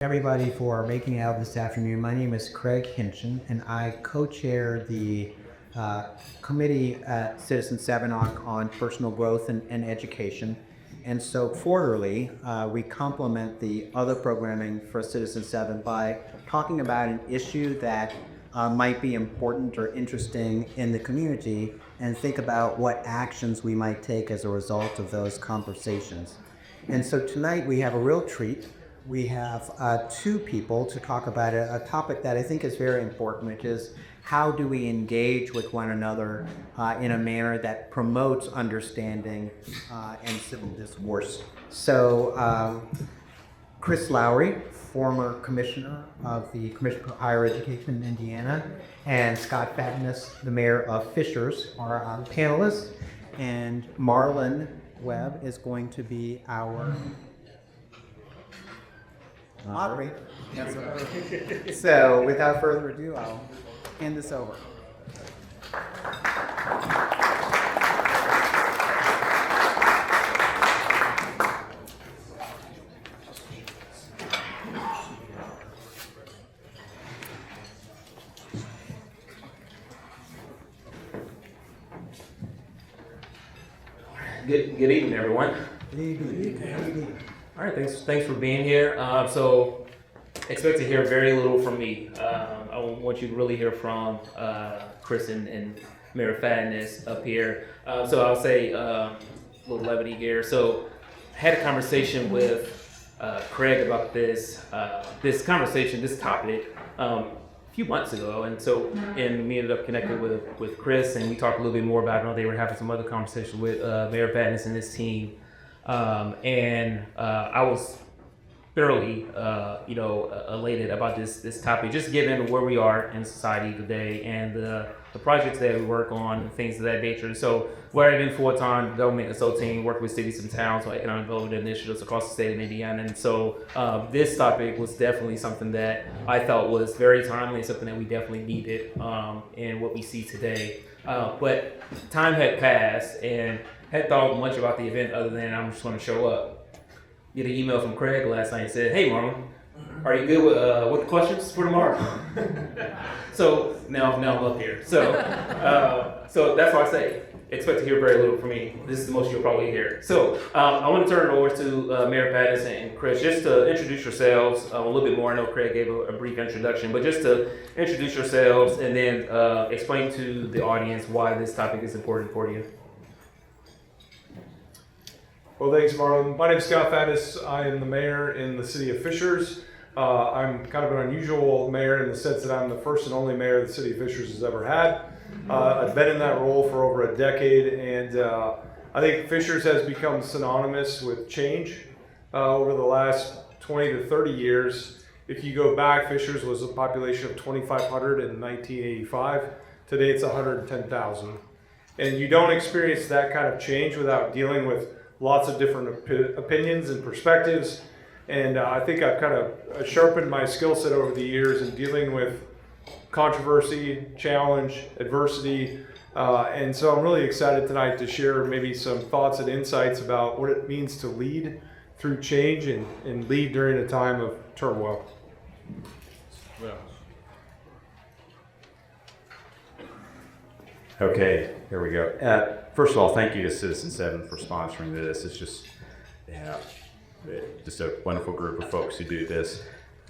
Everybody for making it out this afternoon. My name is Kraig Kinchen, and I co-chair the committee at Citizen 7 on personal growth and education. And so quarterly, we complement the other programming for Citizen 7 by talking about an issue that might be important or interesting in the community and think about what actions we might take as a result of those conversations. And so tonight we have a real treat. We have two people to talk about a topic that I think is very important, which is how do we engage with one another in a manner that promotes understanding and civil discourse. So Chris Lowery, former commissioner of the Commission for Higher Education in Indiana, and Scott Fadness, the mayor of Fishers, are panelists, and Marlon Webb is going to be our moderator. So without further ado, I'll hand this over. Good evening, everyone. Good evening. All right, thanks for being here. So expect to hear very little from me. I want you to really hear from Chris and Mayor Fadness up here. So I'll say a little levity here. So I had a conversation with Kraig about this topic a few months ago, and we ended up connecting with Chris, and we talked a little bit more about it. I know they were having some other conversations with Mayor Fadness and his team. I was thoroughly, elated about this topic, just given where we are in society today and the projects that we work on and things of that nature. And so, where I've been full-time government consulting, working with cities and towns on economic development initiatives across the state of Indiana. And so, this topic was definitely something that I felt was very timely, something that we definitely needed in what we see today. But time had passed, and hadn't thought much about the event other than I'm just going to show up. Get an email from Kraig last night and said, "Hey, Marlon, are you good with the questions for tomorrow?" So now I'm up here. So that's why I say expect to hear very little from me. This is the most you'll probably hear. So I want to turn it over to Mayor Fadness and Chris just to introduce yourselves a little bit more. I know Kraig gave a brief introduction, but just to introduce yourselves and then explain to the audience why this topic is important for you. Well, thanks, Marlon. My name is Scott Fadness. I am the mayor in the city of Fishers. I'm kind of an unusual mayor in the sense that I'm the first and only mayor the city of Fishers has ever had. I've been in that role for over a decade, and I think Fishers has become synonymous with change over the last 20 to 30 years. If you go back, Fishers was a population of 2,500 in 1985. Today it's 110,000. And you don't experience that kind of change without dealing with lots of different opinions and perspectives, and I think I've kind of sharpened my skill set over the years in dealing with controversy, challenge, adversity, and so I'm really excited tonight to share maybe some thoughts and insights about what it means to lead through change and lead during a time of turmoil. Okay, here we go. First of all, thank you to Citizen 7 for sponsoring this. It's just a wonderful group of folks who do this.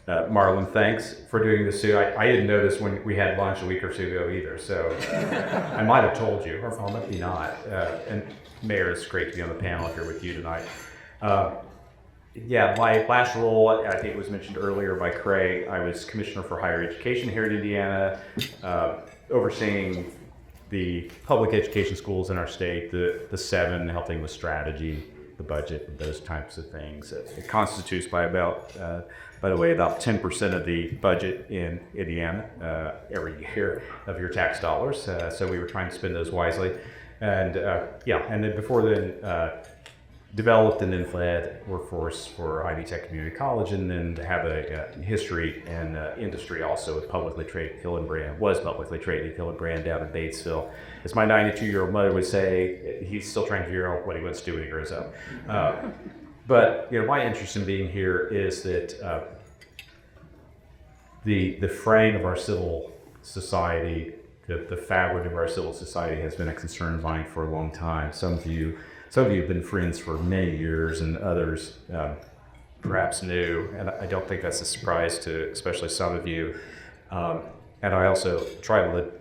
Marlon, thanks for doing this too. I didn't know this when we had lunch a week or two ago either, so I might have told you, or maybe not. And Mayor, it's great to be on the panel here with you tonight. My last role, I think it was mentioned earlier by Kraig, I was Commissioner for Higher Education here in Indiana, overseeing the public education schools in our state, the 7, helping with strategy, the budget, those types of things. It constitutes by about 10% of the budget in Indiana every year of your tax dollars. So we were trying to spend those wisely. And then before then, developed and then led workforce for Ivy Tech Community College, and then to have a history and industry also with publicly traded Hillenbrand, was publicly traded Hillenbrand down in Batesville. As my 92-year-old mother would say, he's still trying to figure out what he wants to do when he grows up. But my interest in being here is that the frame of our civil society, the fabric of our civil society has been a concern of mine for a long time. Some of you have been friends for many years, and others perhaps new. And I don't think that's a surprise to especially some of you. And I also try to live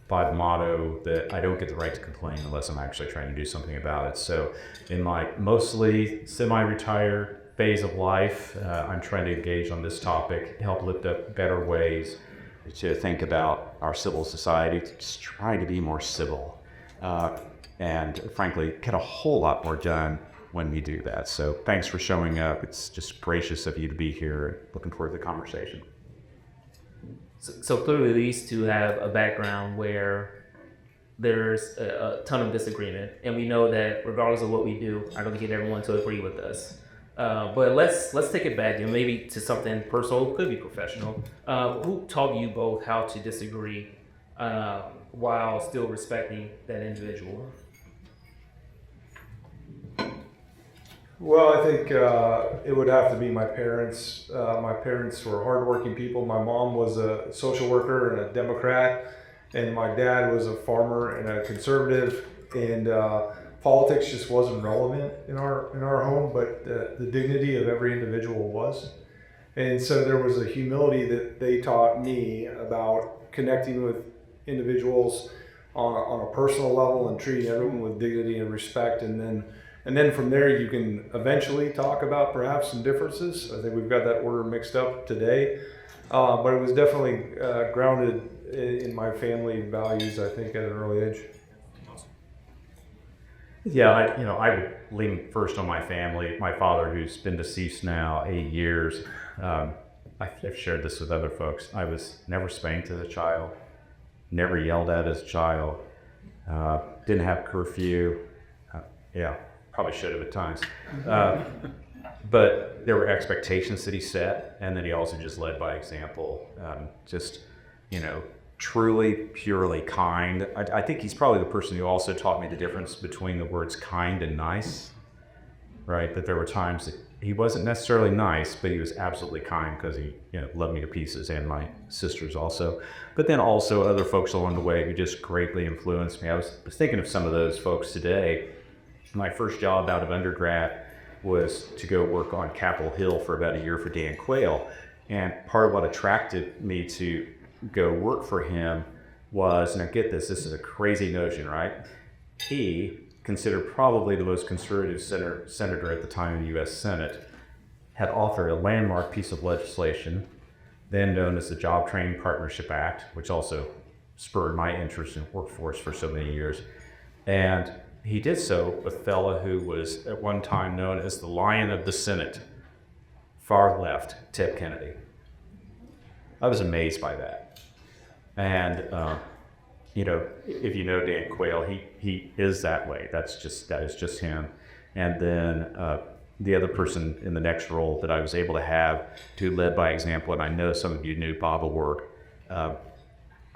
by the motto that I don't get the right to complain unless I'm actually trying to do something about it. So in my mostly semi-retired phase of life, I'm trying to engage on this topic, help lift up better ways to think about our civil society, to just try to be more civil, and frankly, get a whole lot more done when we do that. So thanks for showing up. It's just gracious of you to be here. Looking forward to the conversation. So clearly these two have a background where there's a ton of disagreement, and we know that regardless of what we do, I don't get everyone to agree with us. But let's take it back, and maybe to something personal, could be professional. Who taught you both how to disagree while still respecting that individual? Well, I think it would have to be my parents. My parents were hardworking people. My mom was a social worker and a Democrat, and my dad was a farmer and a conservative. And politics just wasn't relevant in our home, but the dignity of every individual was. And so there was a humility that they taught me about connecting with individuals on a personal level and treating everyone with dignity and respect. And then from there, you can eventually talk about perhaps some differences. I think we've got that order mixed up today, but it was definitely grounded in my family values, I think, at an early age. Yeah, I would lean first on my family. My father, who's been deceased now 8 years, I've shared this with other folks. I was never spanked as a child, never yelled at as a child, didn't have curfew. Probably should have at times. But there were expectations that he set, and that he also just led by example. Truly, purely kind. I think he's probably the person who also taught me the difference between the words kind and nice, right? That there were times that he wasn't necessarily nice, but he was absolutely kind because he loved me to pieces, and my sisters also. But then also other folks along the way who just greatly influenced me. I was thinking of some of those folks today. My first job out of undergrad was to go work on Capitol Hill for about a year for Dan Quayle. And part of what attracted me to go work for him was, now get this is a crazy notion, right? He, considered probably the most conservative senator at the time in the US Senate, had authored a landmark piece of legislation, then known as the Job Training Partnership Act, which also spurred my interest in workforce for so many years. And he did so with a fellow who was at one time known as the Lion of the Senate, far left, Ted Kennedy. I was amazed by that. And, if you know Dan Quayle, he is that way. That is just him. And then the other person in the next role that I was able to have to led by example, and I know some of you knew Bob O'Rourke.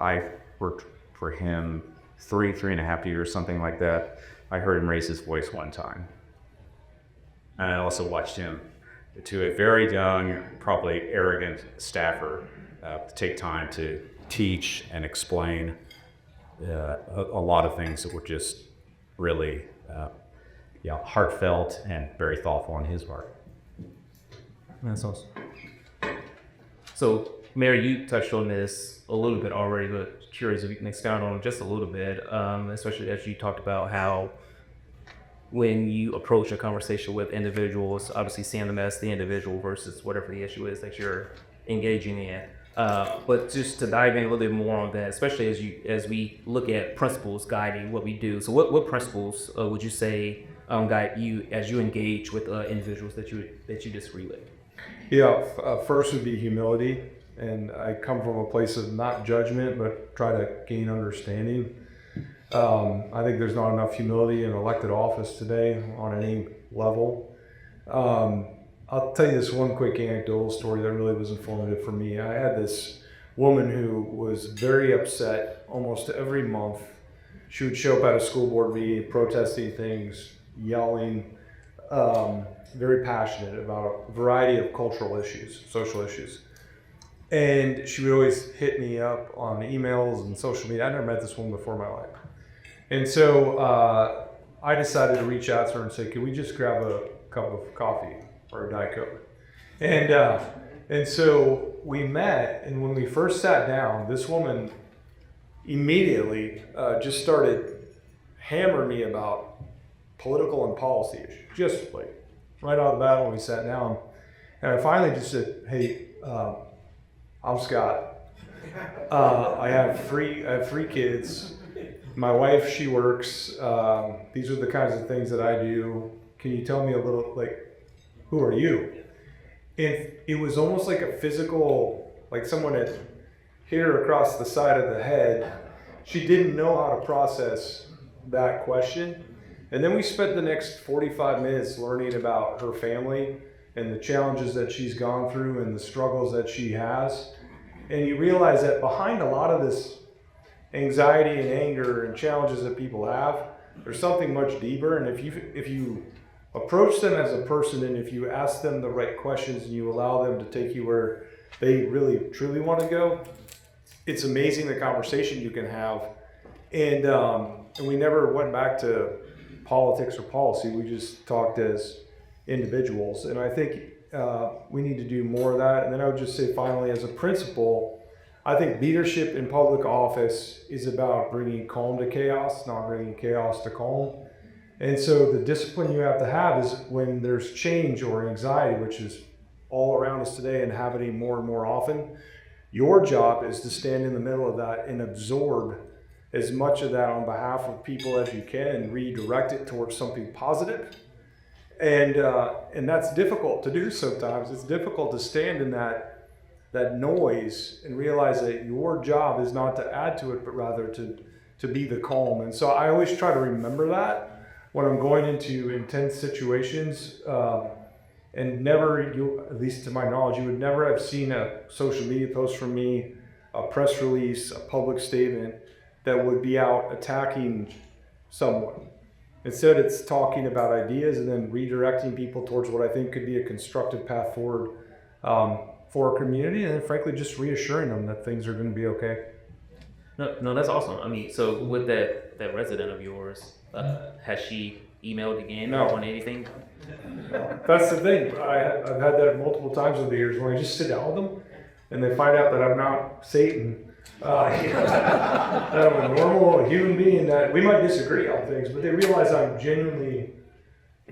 I worked for him 3.5 years, something like that. I heard him raise his voice one time. And I also watched him, to a very young, probably arrogant staffer, take time to teach and explain a lot of things that were just really heartfelt and very thoughtful on his part. That's awesome. So, Mayor, you touched on this a little bit already, but curious if you can expound on it just a little bit, especially as you talked about how when you approach a conversation with individuals, obviously seeing them as the individual versus whatever the issue is that you're engaging in. But just to dive in a little bit more on that, especially as we look at principles guiding what we do. So what principles would you say guide you as you engage with individuals that you disagree with? First would be humility. And I come from a place of not judgment, but try to gain understanding. I think there's not enough humility in elected office today on any level. I'll tell you this one quick anecdotal story that really was informative for me. I had this woman who was very upset almost every month. She would show up at a school board meeting, protesting things, yelling, very passionate about a variety of cultural issues, social issues. And she would always hit me up on emails and social media. I never met this woman before in my life. And so I decided to reach out to her and say, can we just grab a cup of coffee or a Diet Coke? And so we met, and when we first sat down, this woman immediately just started hammering me about political and policy issues, just like right out of the bat when we sat down. And I finally just said, hey, I'm Scott. I have three kids. My wife, she works. These are the kinds of things that I do. Can you tell me a little, like, who are you? And it was almost like a physical, like someone had hit her across the side of the head. She didn't know how to process that question. And then we spent the next 45 minutes learning about her family and the challenges that she's gone through and the struggles that she has. And you realize that behind a lot of this anxiety and anger and challenges that people have, there's something much deeper. And if you approach them as a person, and if you ask them the right questions and you allow them to take you where they really truly want to go, it's amazing the conversation you can have. And we never went back to politics or policy. We just talked as individuals. And I think we need to do more of that. And then I would just say finally, as a principal, I think leadership in public office is about bringing calm to chaos, not bringing chaos to calm. And so the discipline you have to have is when there's change or anxiety, which is all around us today and happening more and more often, your job is to stand in the middle of that and absorb as much of that on behalf of people as you can and redirect it towards something positive. And that's difficult to do sometimes. It's difficult to stand in that noise and realize that your job is not to add to it, but rather to be the calm. And so I always try to remember that when I'm going into intense situations. And never, at least to my knowledge, you would never have seen a social media post from me, a press release, a public statement that would be out attacking someone. Instead, it's talking about ideas and then redirecting people towards what I think could be a constructive path forward for our community, and then frankly, just reassuring them that things are going to be okay. No, that's awesome. I mean, so with that resident of yours, has she emailed again No. on anything? That's the thing. I've had that multiple times over the years when I just sit down with them and they find out that I'm not Satan. That I'm a normal human being, that we might disagree on things, but they realize I'm genuinely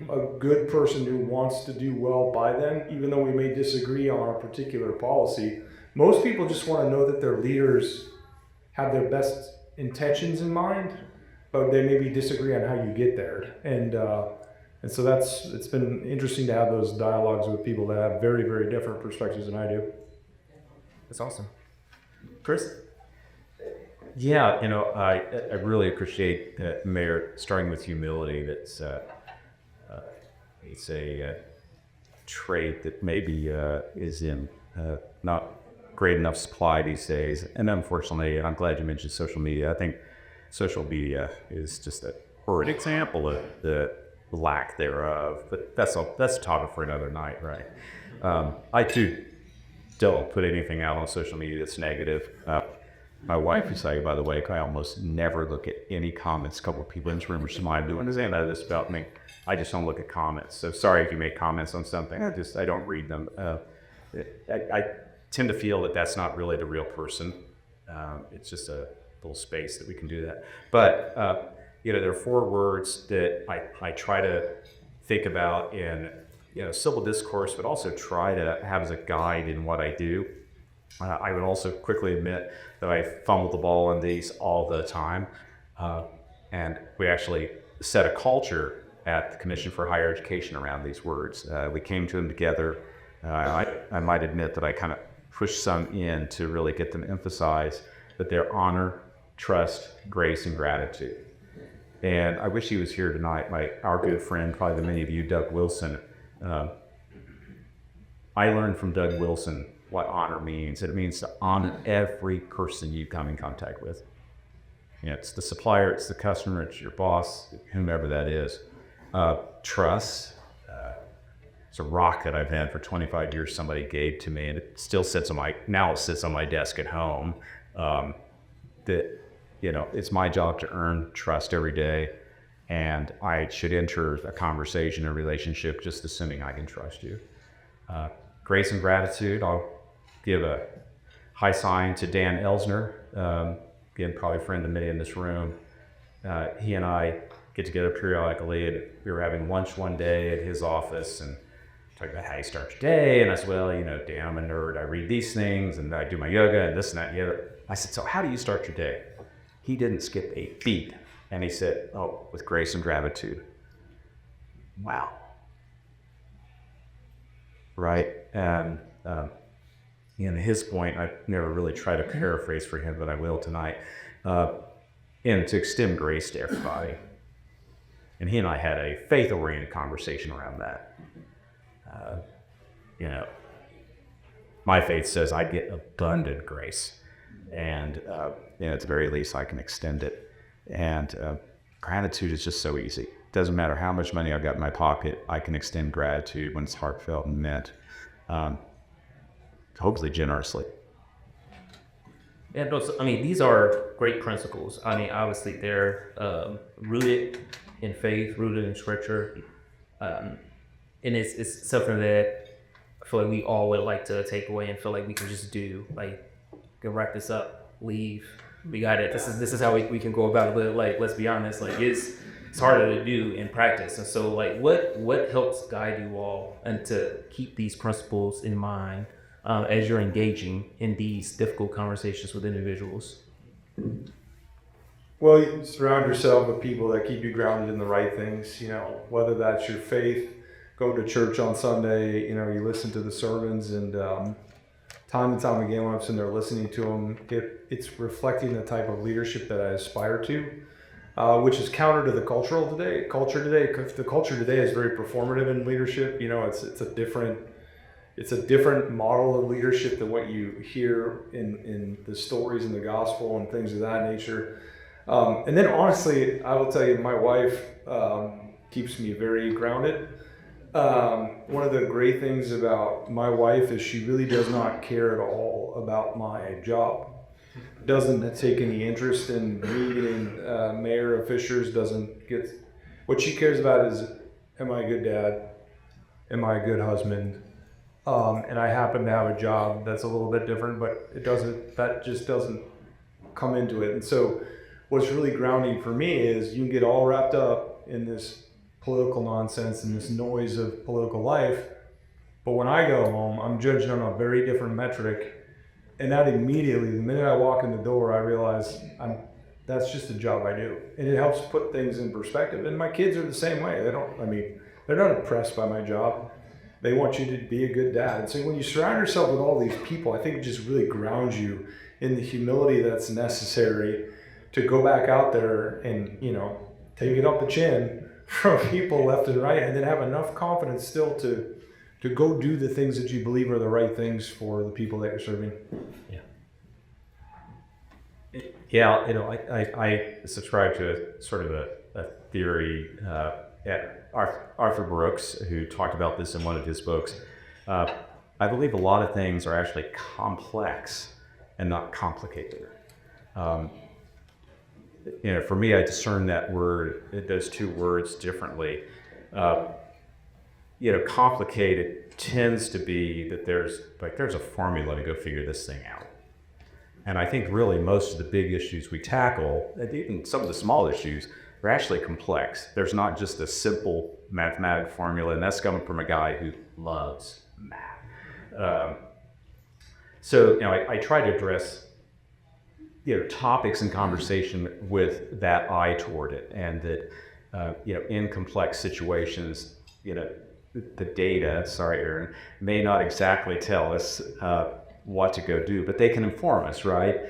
a good person who wants to do well by them, even though we may disagree on a particular policy. Most people just want to know that their leaders have their best intentions in mind, but they maybe disagree on how you get there. And so it's been interesting to have those dialogues with people that have very, very different perspectives than I do. That's awesome. Chris? Yeah, I really appreciate Mayor starting with humility. That's it's a trait that maybe is in not great enough supply these days. And unfortunately, I'm glad you mentioned social media. I think social media is just a horrid example of the lack thereof. But that's a topic for another night, right? I too don't put anything out on social media that's negative. My wife would say, by the way, I almost never look at any comments. A couple of people in this room are smiling, do understand that this about me. I just don't look at comments. So sorry if you make comments on something. I don't read them. I tend to feel that that's not really the real person. It's just a little space that we can do that. But there are 4 words that I try to think about in civil discourse, but also try to have as a guide in what I do. I would also quickly admit that I fumble the ball on these all the time. And we actually set a culture at the Commission for Higher Education around these words. We came to them together. I might admit that I kind of pushed some in to really get them to emphasize that they're honor, trust, grace, and gratitude. And I wish he was here tonight, our good friend, probably the many of you, Doug Wilson. I learned from Doug Wilson what honor means. It means to honor every person you come in contact with. It's the supplier, it's the customer, it's your boss, whomever that is. Trust. It's a rock that I've had for 25 years somebody gave to me, and it still sits on my desk at home. That, it's my job to earn trust every day, and I should enter a conversation, a relationship, just assuming I can trust you. Grace and gratitude, I'll give a high sign to Dan Elsner, again, probably a friend of many in this room. He and I get together periodically, and we were having lunch one day at his office and talking about how you start your day. And I said, well, Dan, I'm a nerd. I read these things and I do my yoga and this and that and the other. I said, so how do you start your day? He didn't skip a beat. And he said, oh, with grace and gratitude. Wow. Right? And his point, I never really try to paraphrase for him, but I will tonight. And to extend grace to everybody. And he and I had a faith-oriented conversation around that. My faith says I get abundant grace, and at the very least I can extend it. And gratitude is just so easy. It doesn't matter how much money I've got in my pocket, I can extend gratitude when it's heartfelt and meant, hopefully generously. Yeah, these are great principles. Obviously they're rooted in faith, rooted in scripture, and it's something that I feel like we all would like to take away and feel like we can just do. Like, can wrap this up, leave. We got it. This is how we can go about it. But like, let's be honest, like it's harder to do in practice. And so like, what helps guide you all and to keep these principles in mind as you're engaging in these difficult conversations with individuals? Well, you surround yourself with people that keep you grounded in the right things, whether that's your faith, go to church on Sunday, you listen to the sermons, and time and time again when I'm sitting there listening to them, it's reflecting the type of leadership that I aspire to, which is counter to the culture today. The culture today is very performative in leadership. It's a different model of leadership than what you hear in the stories in the gospel and things of that nature. And then honestly, I will tell you, my wife keeps me very grounded. One of the great things about my wife is she really does not care at all about my job. Doesn't take any interest in me getting mayor of Fishers, what she cares about is, am I a good dad? Am I a good husband? And I happen to have a job that's a little bit different, but that just doesn't come into it. And so what's really grounding for me is you can get all wrapped up in this political nonsense and this noise of political life, but when I go home, I'm judged on a very different metric, and that immediately, the minute I walk in the door, I realize that's just a job I do, and it helps put things in perspective. And my kids are the same way. They're not impressed by my job. They want you to be a good dad. And so when you surround yourself with all these people, I think it just really grounds you in the humility that's necessary to go back out there and take it up the chin from people left and right, and then have enough confidence still to go do the things that you believe are the right things for the people that you're serving. I subscribe to a sort of a theory. Arthur Brooks, who talked about this in one of his books, I believe a lot of things are actually complex and not complicated. For me, I discern those two words differently. Complicated tends to be that there's a formula to go figure this thing out. And I think really most of the big issues we tackle, and even some of the small issues, are actually complex. There's not just a simple mathematical formula, and that's coming from a guy who loves math. I try to address topics in conversation with that eye toward it, and that in complex situations, the data, sorry Aaron, may not exactly tell us what to go do, but they can inform us, right?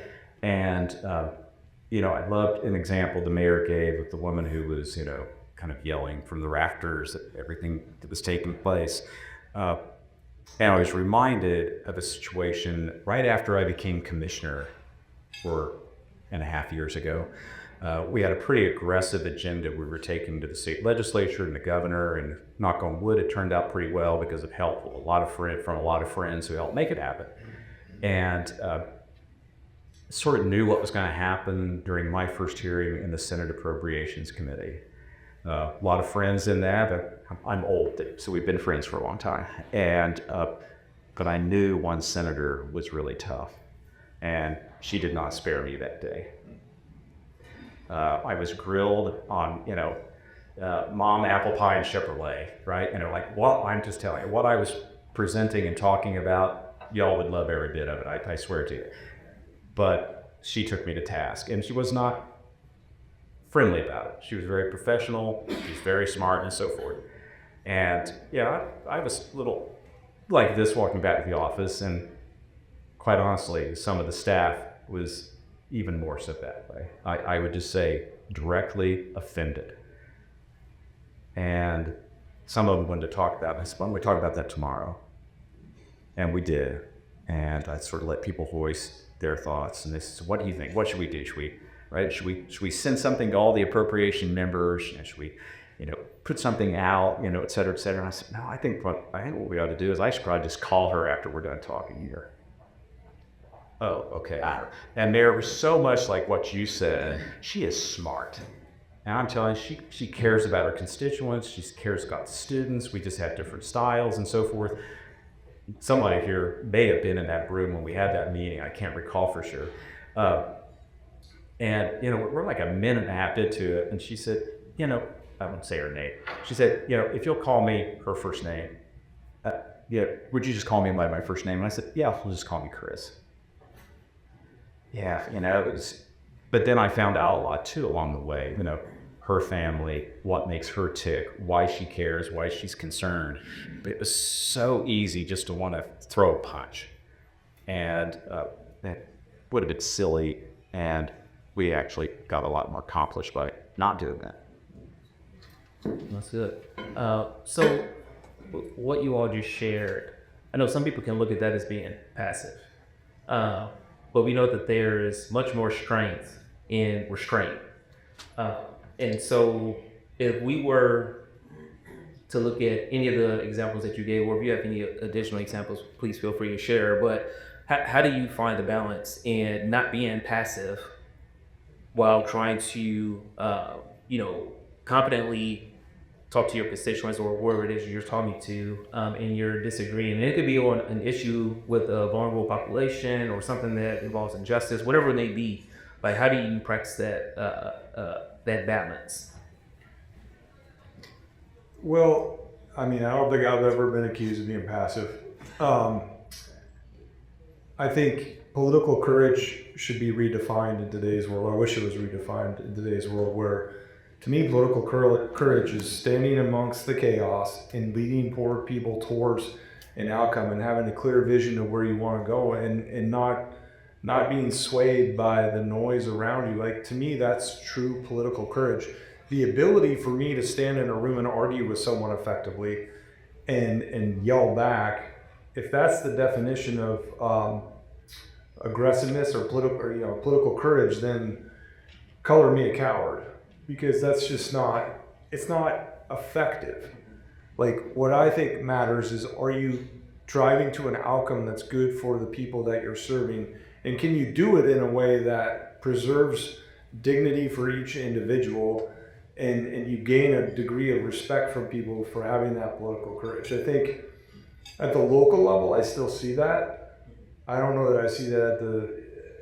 And I loved an example the mayor gave of the woman who was kind of yelling from the rafters at everything that was taking place. And I was reminded of a situation right after I became commissioner 4.5 years ago. We had a pretty aggressive agenda we were taking to the state legislature and the governor, and knock on wood, it turned out pretty well because of help from a lot of friends who helped make it happen. And sort of knew what was going to happen during my first hearing in the Senate Appropriations Committee. A lot of friends in that, but I'm old, so we've been friends for a long time. And but I knew one senator was really tough, and she did not spare me that day. I was grilled on, mom, apple pie, and Chevrolet, right? And they're like, well, I'm just telling you, what I was presenting and talking about, y'all would love every bit of it, I swear to you. But she took me to task, and she was not friendly about it. She was very professional, she was very smart, and so forth. And yeah, I was a little like this walking back to the office, and quite honestly, some of the staff was even more so that way. I would just say directly offended. And some of them wanted to talk about it. I said, why don't we talk about that tomorrow? And we did. And I sort of let people voice their thoughts. And they said, what do you think? What should we do? Should we send something to all the appropriation members? Should we, put something out, et cetera, et cetera? And I said, no, I think what we ought to do is I should probably just call her after we're done talking here. Oh, okay. And Mayor, was so much like what you said. She is smart. And I'm telling you, she cares about her constituents. She cares about students. We just have different styles and so forth. Somebody here may have been in that room when we had that meeting. I can't recall for sure. And, we're like a minute and a half into it. And she said, I won't say her name. She said, if you'll call me her first name, would you just call me by my first name? And I said, yeah, we'll just call me Chris. Yeah, it was, but then I found out a lot too along the way, her family, what makes her tick, why she cares, why she's concerned. But it was so easy just to want to throw a punch. And that would have been silly, and we actually got a lot more accomplished by not doing that. That's good. So what you all just shared, I know some people can look at that as being passive. But we know that there is much more strength in restraint. And so if we were to look at any of the examples that you gave, or if you have any additional examples, please feel free to share. But how do you find the balance in not being passive while trying to, competently talk to your constituents or whoever it is you're talking to, and you're disagreeing? And it could be on an issue with a vulnerable population or something that involves injustice, whatever it may be. Like, how do you practice that balance? Well, I don't think I've ever been accused of being passive. I think political courage should be redefined in today's world. I wish it was redefined in today's world, where, to me, political courage is standing amongst the chaos and leading poor people towards an outcome and having a clear vision of where you want to go, and not being swayed by the noise around you. Like, to me, that's true political courage. The ability for me to stand in a room and argue with someone effectively and yell back, if that's the definition of aggressiveness or political courage, then color me a coward, because that's just it's not effective. Like, what I think matters is, are you driving to an outcome that's good for the people that you're serving? And can you do it in a way that preserves dignity for each individual, and you gain a degree of respect from people for having that political courage? I think at the local level, I still see that. I don't know that I see that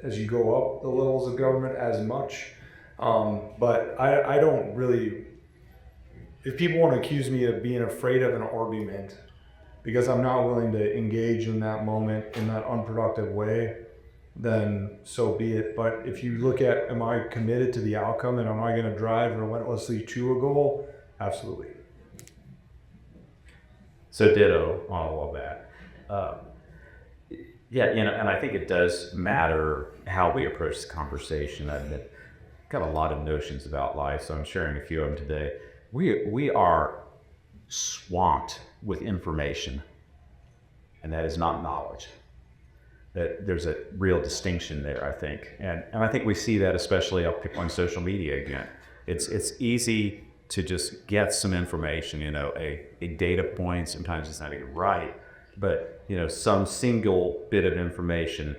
as you go up the levels of government as much. But I don't really, if people want to accuse me of being afraid of an argument because I'm not willing to engage in that moment in that unproductive way, then so be it. But if you look at, am I committed to the outcome, and am I going to drive relentlessly to a goal? Absolutely. So ditto on all of that. And I think it does matter how we approach the conversation. I've got a lot of notions about life, so I'm sharing a few of them today. We are swamped with information, and that is not knowledge. that there's a real distinction there, I think. And I think we see that especially on social media again. It's easy to just get some information, a data point. Sometimes it's not even right, but some single bit of information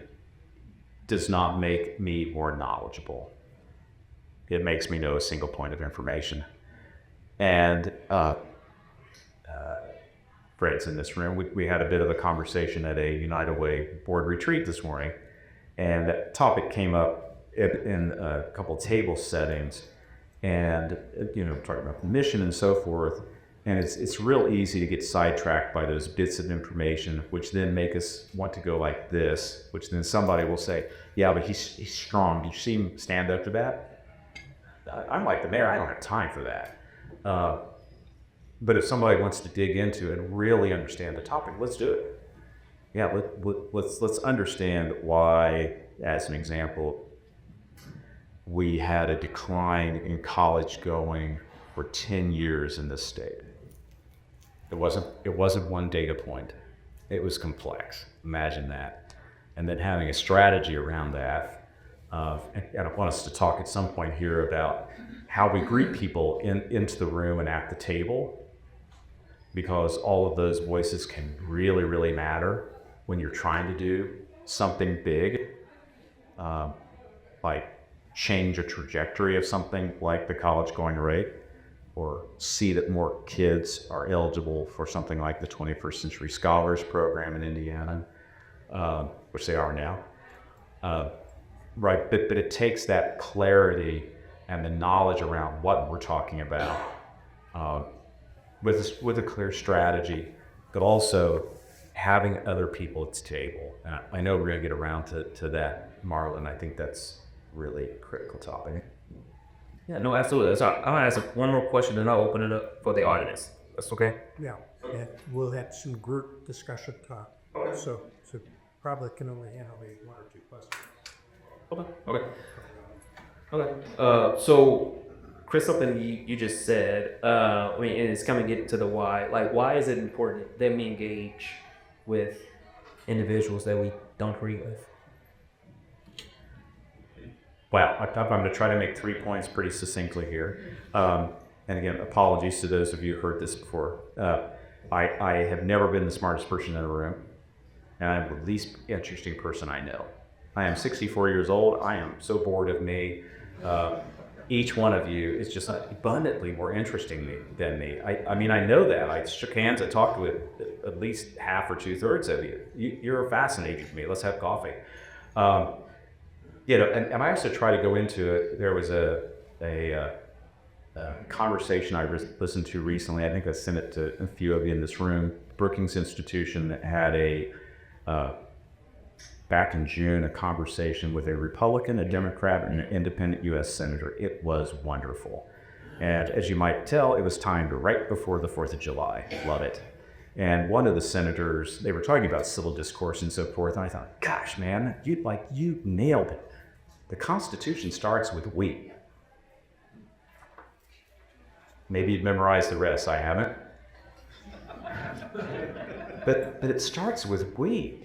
does not make me more knowledgeable. It makes me know a single point of information. And Fred's in this room. We had a bit of a conversation at a United Way board retreat this morning, and that topic came up in a couple table settings, and talking about the mission and so forth. And it's real easy to get sidetracked by those bits of information, which then make us want to go like this, which then somebody will say, yeah, but he's strong. Did you see him stand up to that? I'm like the mayor, I don't have time for that. But if somebody wants to dig into it and really understand the topic, let's do it. Yeah, let's understand why, as an example, we had a decline in college going for 10 years in this state. It wasn't one data point. It was complex. Imagine that. And then having a strategy around that. And I want us to talk at some point here about how we greet people into the room and at the table, because all of those voices can really, really matter when you're trying to do something big, like change a trajectory of something like the college going rate, or see that more kids are eligible for something like the 21st Century Scholars Program in Indiana, which they are now. Right, but it takes that clarity and the knowledge around what we're talking about with a clear strategy, but also having other people at the table. I know we're going to get around to that, Marlon. I think that's really a critical topic. Yeah, no, absolutely. So I'll ask one more question, and I'll open it up for the audience. That's okay? Yeah, and we'll have some group discussion talk. So probably can only handle maybe one or two questions. Okay. So, Chris, something you just said, and it's coming to get to the why. Like, why is it important that we engage with individuals that we don't agree with? Well, I'm going to try to make 3 points pretty succinctly here. And again, apologies to those of you who heard this before. I have never been the smartest person in the room, and I'm the least interesting person I know. I am 64 years old. I am so bored of me. Each one of you is just abundantly more interesting than me. I mean, I know that. I shook hands. I talked with at least half or 2/3 of you. You're fascinating to me. Let's have coffee. And I also try to go into it. There was a conversation I listened to recently. I think I sent it to a few of you in this room. Brookings Institution had back in June, a conversation with a Republican, a Democrat, and an independent U.S. Senator. It was wonderful. And as you might tell, it was timed right before the 4th of July. Love it. And one of the senators, they were talking about civil discourse and so forth, and I thought, gosh, man, you nailed it. The Constitution starts with we. Maybe you've memorized the rest. I haven't. But it starts with we.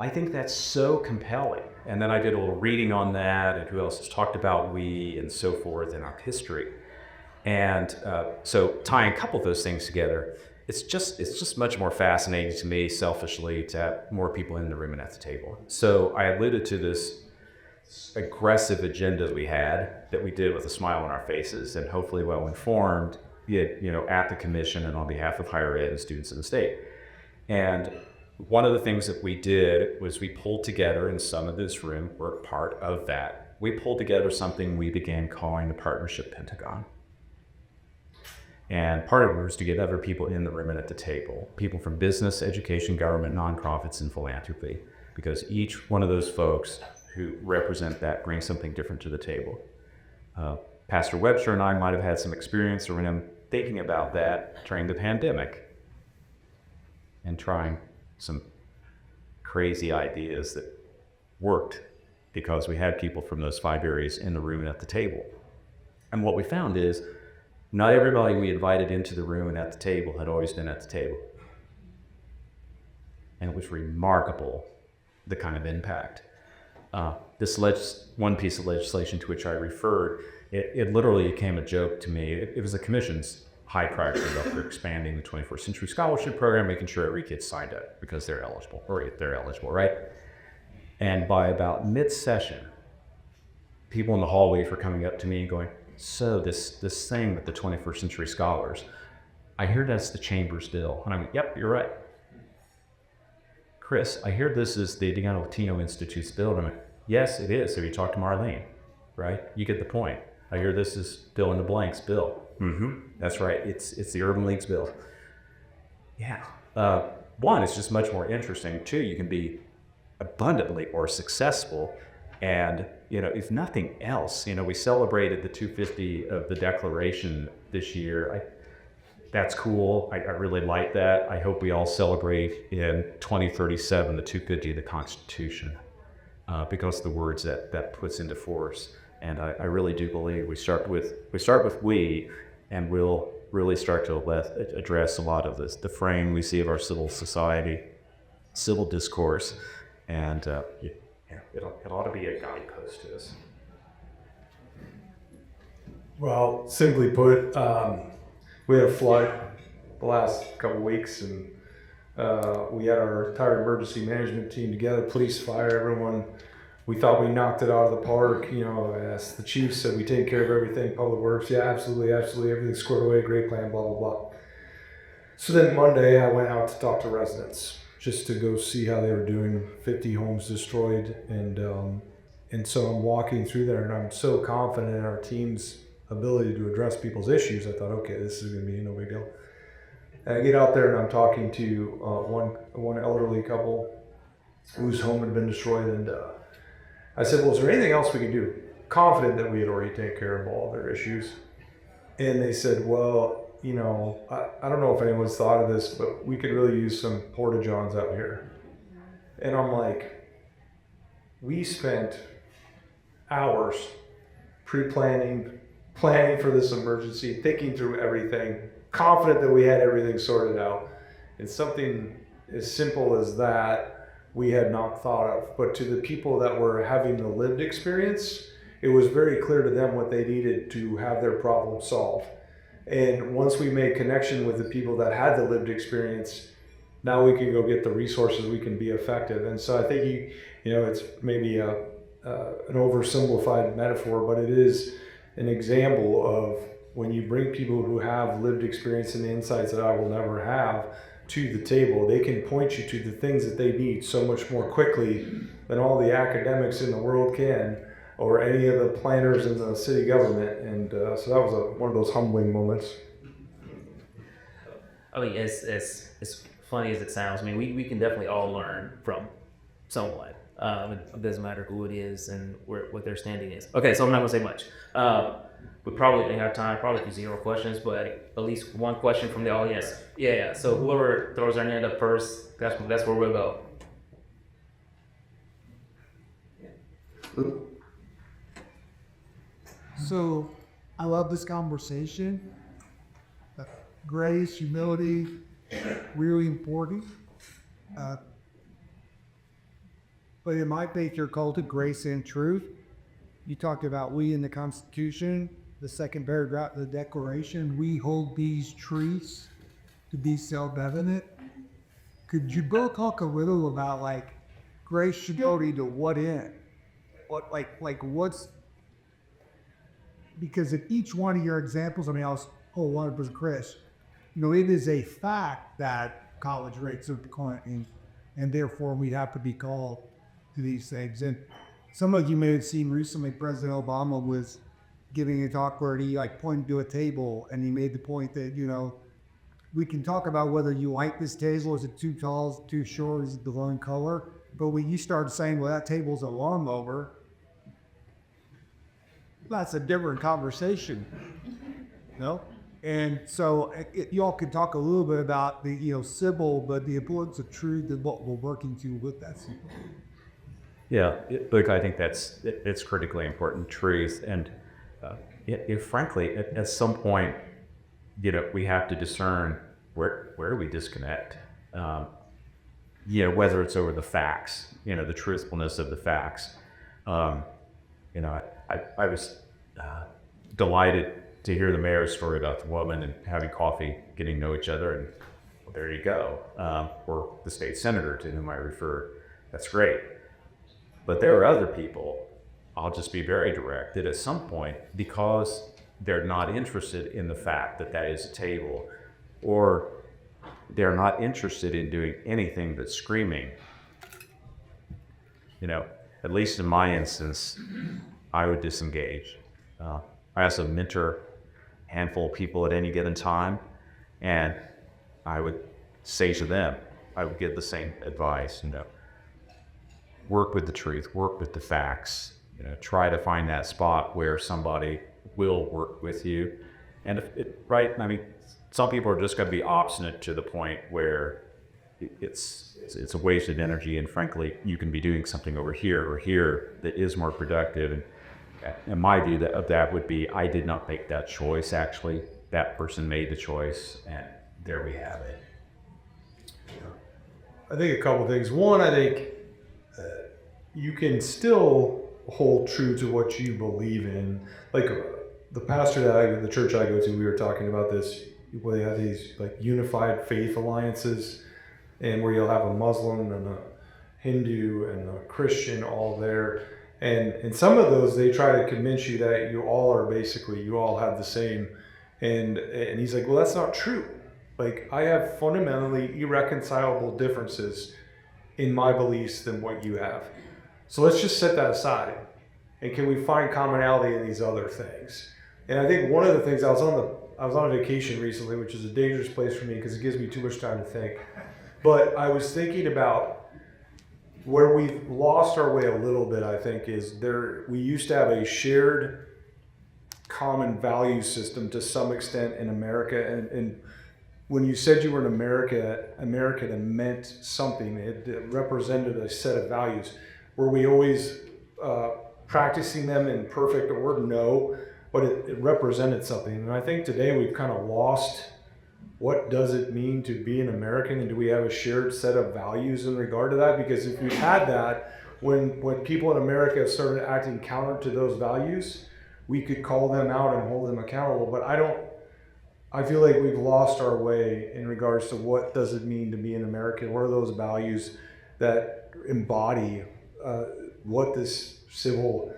I think that's so compelling. And then I did a little reading on that, and who else has talked about we and so forth in our history. And so tying a couple of those things together, it's just much more fascinating to me, selfishly, to have more people in the room and at the table. So I alluded to this aggressive agenda we had that we did with a smile on our faces and hopefully well informed, at the commission and on behalf of higher ed and students in the state. And one of the things that we did was we pulled together, and some of this room were part of that. We pulled together something we began calling the Partnership Pentagon. And part of it was to get other people in the room and at the table, people from business, education, government, nonprofits, and philanthropy, because each one of those folks who represent that brings something different to the table. Pastor Webster and I might have had some experience around thinking about that during the pandemic and trying some crazy ideas that worked because we had people from those 5 areas in the room and at the table. And what we found is not everybody we invited into the room and at the table had always been at the table. And it was remarkable the kind of impact. This one piece of legislation to which I referred, it literally became a joke to me. It was the commission's high priority for expanding the 21st Century Scholarship Program, making sure every kid signed up because they're eligible, or if they're eligible, right? And by about mid-session, people in the hallways were coming up to me and going, so this thing with the 21st Century Scholars, I hear that's the Chamber's bill. And I went, yep, you're right. Chris, I hear this is the Indiana Latino Institute's bill. And I went, yes, it is. Have you talked to Marlene? Right? You get the point. I hear this is fill in the blanks bill. That's right. It's the Urban League's bill. Yeah. One, it's just much more interesting. Two, you can be abundantly more successful. And, if nothing else, we celebrated the 250 of the Declaration this year. That's cool. I really like that. I hope we all celebrate in 2037 the 250 of the Constitution, because the words that puts into force. And I really do believe we start with we, and we'll really start to address a lot of the frame we see of our civil society, civil discourse, and it ought to be a guidepost to us. Well, simply put, we had a flood the last couple of weeks, and we had our entire emergency management team together, police, fire, everyone. We thought we knocked it out of the park. As the chief said, we take care of everything, public works. Yeah, absolutely, everything's squared away, great plan, blah, blah, blah. So then Monday, I went out to talk to residents, just to go see how they were doing. 50 homes destroyed, and so I'm walking through there, and I'm so confident in our team's ability to address people's issues. I thought, okay, this is going to be no big deal. And I get out there, and I'm talking to one elderly couple whose home had been destroyed, and I said, well, is there anything else we could do? Confident that we had already taken care of all their issues. And they said, well, I don't know if anyone's thought of this, but we could really use some porta-johns out here. And I'm like, we spent hours pre-planning, planning for this emergency, thinking through everything, confident that we had everything sorted out. And something as simple as that we had not thought of. But to the people that were having the lived experience, it was very clear to them what they needed to have their problem solved. And once we made connection with the people that had the lived experience, now we can go get the resources, we can be effective. And so I think it's maybe an oversimplified metaphor, but it is an example of when you bring people who have lived experience and the insights that I will never have to the table, they can point you to the things that they need so much more quickly than all the academics in the world can, or any of the planners in the city government. And so that was one of those humbling moments. I mean, as funny as it sounds, I mean, we can definitely all learn from someone. It doesn't matter who it is and what their standing is. Okay, so I'm not gonna say much. We probably didn't have time, probably 0 questions, but at least one question from the audience. Yeah. So whoever throws their hand up first, that's where we'll go. So I love this conversation. Grace, humility, really important. But in my faith, you're called to grace and truth. You talked about we in the Constitution, the second paragraph of the Declaration, we hold these truths to be self-evident. Could you both talk a little about grace, humility to what end? What's, because in each one of your examples, I was 100% Chris, it is a fact that college rates are declining, and therefore we have to be called to these things. And some of you may have seen recently President Obama was giving a talk where he pointed to a table, and he made the point that, we can talk about whether you like this table, is it too tall, is it too short, is it the wrong color? But when you start saying, well, that table's a lawnmower, that's a different conversation, And so y'all could talk a little bit about the civil, but the importance of truth and what we're working to with that. Yeah, look, I think it's critically important, truth, and frankly, at some point, we have to discern where do we disconnect. whether it's over the facts, the truthfulness of the facts. I was delighted to hear the mayor's story about the woman and having coffee, getting to know each other, and well, there you go. Or the state senator to whom I referred. That's great. But there are other people, I'll just be very direct, that at some point, because they're not interested in the fact that that is a table, or they're not interested in doing anything but screaming, at least in my instance, I would disengage. I also mentor a handful of people at any given time, and I would say to them, I would give the same advice, work with the truth, work with the facts, try to find that spot where somebody will work with you. And some people are just going to be obstinate to the point where it's a wasted energy, and frankly, you can be doing something over here or here that is more productive. And my view of that would be, I did not make that choice, actually. That person made the choice, and there we have it. I think a couple things. One, I think you can still hold true to what you believe in. Like the pastor the church I go to, we were talking about this, where they have these like unified faith alliances, and where you'll have a Muslim and a Hindu and a Christian all there. And in some of those, they try to convince you that you all have the same. And he's like, well, that's not true. Like, I have fundamentally irreconcilable differences in my beliefs than what you have. So let's just set that aside. And can we find commonality in these other things? And I think one of the things, I was on a vacation recently, which is a dangerous place for me because it gives me too much time to think. But I was thinking about where we've lost our way a little bit, I think, is we used to have a shared common value system to some extent in America. And when you said you were an American, it meant something. It represented a set of values. Were we always practicing them in perfect order? No, but it represented something. And I think today we've kind of lost what does it mean to be an American, and do we have a shared set of values in regard to that? Because if we had that, when people in America started acting counter to those values, we could call them out and hold them accountable. But I feel like we've lost our way in regards to what does it mean to be an American? What are those values that embody what this civil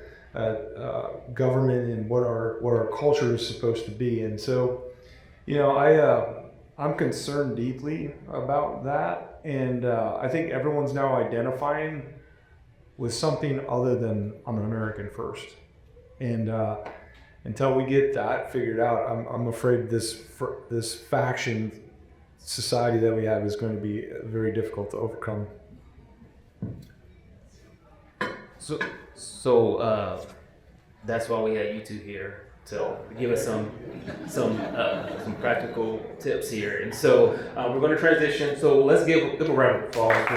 government and what our culture is supposed to be? And so, I'm concerned deeply about that, and I think everyone's now identifying with something other than I'm an American first. And until we get that figured out, I'm afraid this faction society that we have is going to be very difficult to overcome. So that's why we had you two here to give us some practical tips here. And so we're going to transition. So let's give a round of applause for